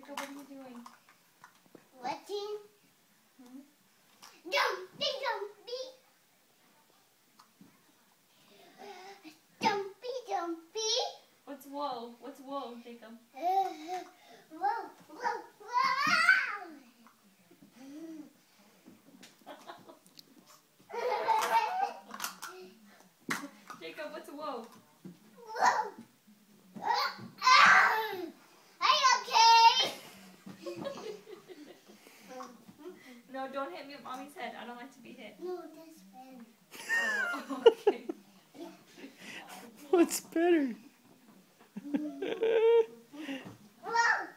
Jacob, what are you doing? Watching. Jumpy, jumpy. Jumpy, jumpy. What's whoa? What's whoa, Jacob? Whoa, whoa, whoa. Jacob, what's whoa? Whoa. Are you okay? No, don't hit me with mommy's head. I don't like to be hit. No, that's better. Oh, okay. What's better? Whoa.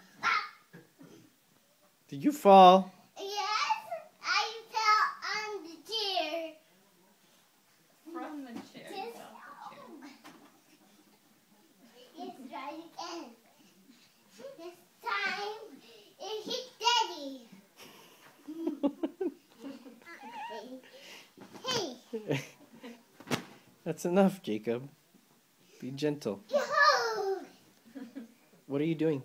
Did you fall? Yes, I fell on the chair. From the chair. Yes, Off yes, try again. This time it hit Daddy. Hey. That's enough, Jacob. Be gentle. Yo! What are you doing?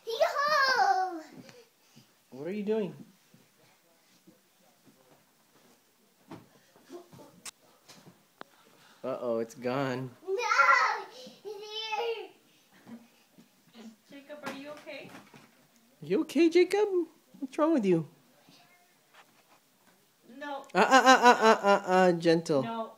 Yo! What are you doing? Uh-oh, it's gone. No! It's here! the chair. Jacob, are you okay? You okay, Jacob? What's wrong with you? No. Gentle. No.